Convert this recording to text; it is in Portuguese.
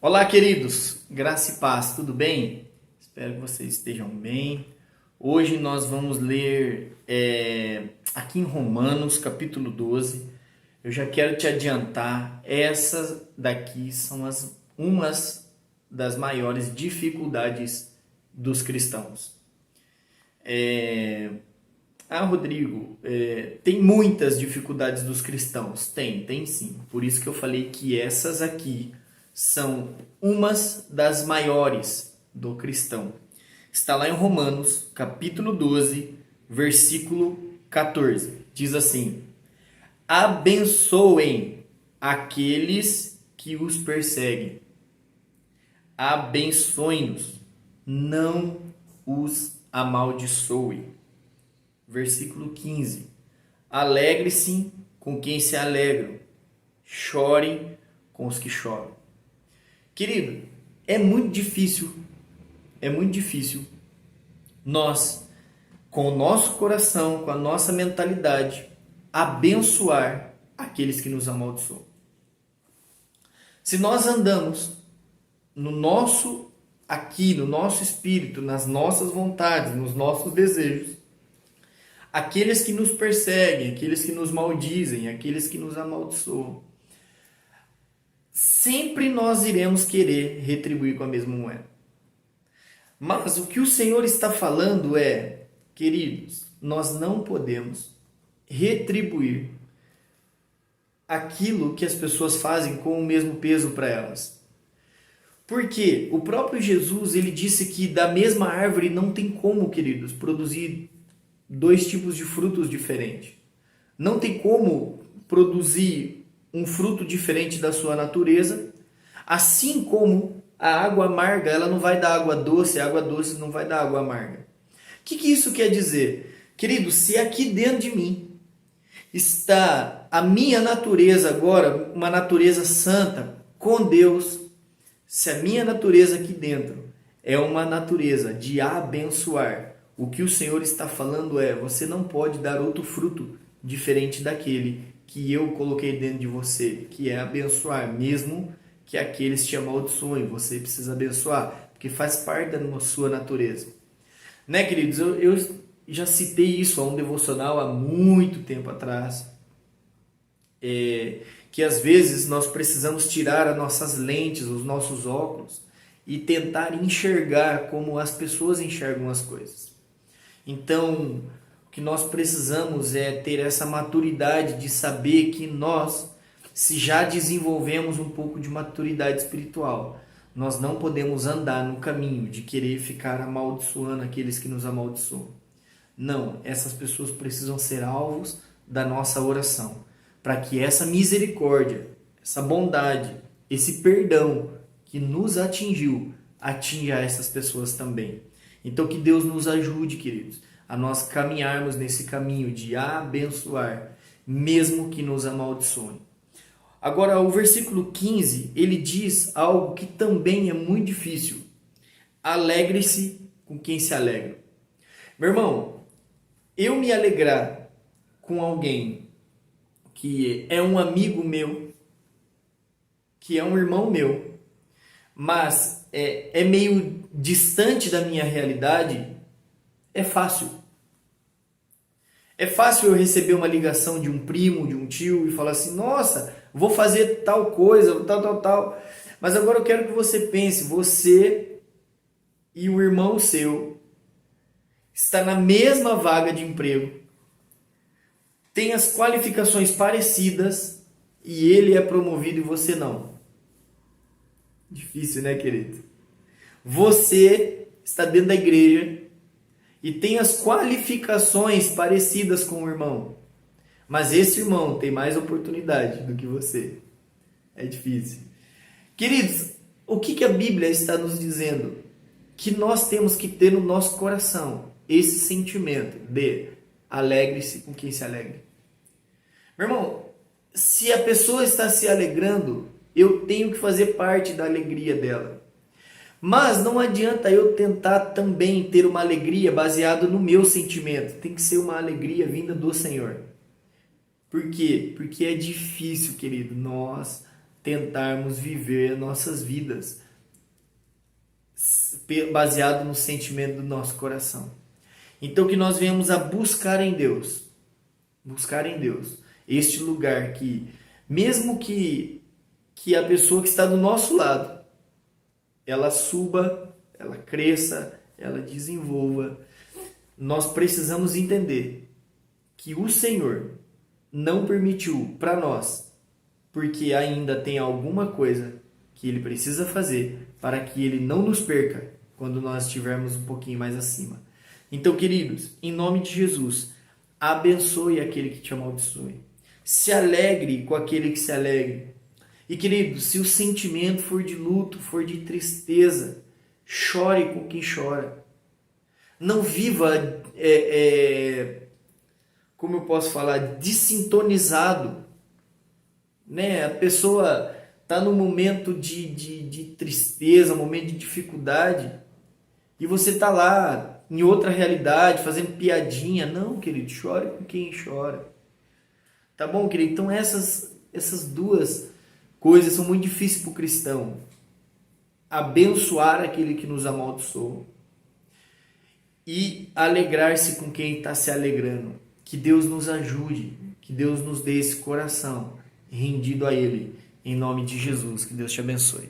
Olá, queridos, graça e paz, tudo bem? Espero que vocês estejam bem. Hoje nós vamos ler aqui em Romanos, capítulo 12. Eu já quero te adiantar, essas daqui são umas das maiores dificuldades dos cristãos. Rodrigo, tem muitas dificuldades dos cristãos. Tem sim. Por isso que eu falei que essas aqui são umas das maiores do cristão. Está lá em Romanos, capítulo 12, versículo 14. Diz assim: abençoem aqueles que os perseguem. Abençoem-nos, não os amaldiçoe. Versículo 15. Alegre-se com quem se alegram, chorem com os que choram. Querido, é muito difícil nós, com o nosso coração, com a nossa mentalidade, abençoar aqueles que nos amaldiçoam. Se nós andamos no nosso espírito, nas nossas vontades, nos nossos desejos, aqueles que nos perseguem, aqueles que nos maldizem, aqueles que nos amaldiçoam, sempre nós iremos querer retribuir com a mesma moeda. Mas o que o Senhor está falando é, queridos, nós não podemos retribuir aquilo que as pessoas fazem com o mesmo peso para elas. Porque o próprio Jesus, ele disse que da mesma árvore não tem como, queridos, produzir dois tipos de frutos diferentes. Não tem como produzir um fruto diferente da sua natureza, assim como a água amarga, ela não vai dar água doce, a água doce não vai dar água amarga. O que isso quer dizer? Querido, se aqui dentro de mim está a minha natureza agora, uma natureza santa, com Deus, se a minha natureza aqui dentro é uma natureza de abençoar, o que o Senhor está falando é, você não pode dar outro fruto diferente daquele que eu coloquei dentro de você, que é abençoar, mesmo que aqueles te amaldiçoem, você precisa abençoar, porque faz parte da sua natureza. Né, queridos? Eu já citei isso a um devocional há muito tempo atrás, que às vezes nós precisamos tirar as nossas lentes, os nossos óculos, e tentar enxergar como as pessoas enxergam as coisas. Então, o que nós precisamos é ter essa maturidade de saber que nós, se já desenvolvemos um pouco de maturidade espiritual, nós não podemos andar no caminho de querer ficar amaldiçoando aqueles que nos amaldiçoam. Não, essas pessoas precisam ser alvos da nossa oração, para que essa misericórdia, essa bondade, esse perdão que nos atingiu, atinja essas pessoas também. Então que Deus nos ajude, queridos, a nós caminharmos nesse caminho de abençoar, mesmo que nos amaldiçoem. Agora, o versículo 15, ele diz algo que também é muito difícil. Alegre-se com quem se alegra. Meu irmão, eu me alegrar com alguém que é um amigo meu, que é um irmão meu, mas é meio distante da minha realidade, é fácil. É fácil eu receber uma ligação de um primo, de um tio e falar assim, nossa, vou fazer tal coisa, tal. Mas agora eu quero que você pense, você e o irmão seu está na mesma vaga de emprego, tem as qualificações parecidas e ele é promovido e você não. Difícil, né, querido? Você está dentro da igreja e tem as qualificações parecidas com o irmão, mas esse irmão tem mais oportunidade do que você. É difícil. Queridos, o que a Bíblia está nos dizendo? Que nós temos que ter no nosso coração esse sentimento de alegre-se com quem se alegra. Meu irmão, se a pessoa está se alegrando, eu tenho que fazer parte da alegria dela. Mas não adianta eu tentar também ter uma alegria baseada no meu sentimento. Tem que ser uma alegria vinda do Senhor. Por quê? Porque é difícil, querido, nós tentarmos viver nossas vidas baseado no sentimento do nosso coração. Então que nós venhamos a buscar em Deus este lugar que, mesmo que a pessoa que está do nosso lado, ela suba, ela cresça, ela desenvolva, nós precisamos entender que o Senhor não permitiu para nós, porque ainda tem alguma coisa que Ele precisa fazer para que Ele não nos perca quando nós estivermos um pouquinho mais acima. Então, queridos, em nome de Jesus, abençoe aquele que te amaldiçoe. Se alegre com aquele que se alegre. E, queridos, se o sentimento for de luto, for de tristeza, chore com quem chora. Não viva, como eu posso falar, desintonizado. Né? A pessoa está num momento de tristeza, um momento de dificuldade, e você está lá em outra realidade, fazendo piadinha. Não, querido, chore com quem chora. Tá bom, querido? Então essas duas coisas são muito difíceis para o cristão. Abençoar aquele que nos amaldiçoou e alegrar-se com quem está se alegrando. Que Deus nos ajude, que Deus nos dê esse coração rendido a Ele. Em nome de Jesus, que Deus te abençoe.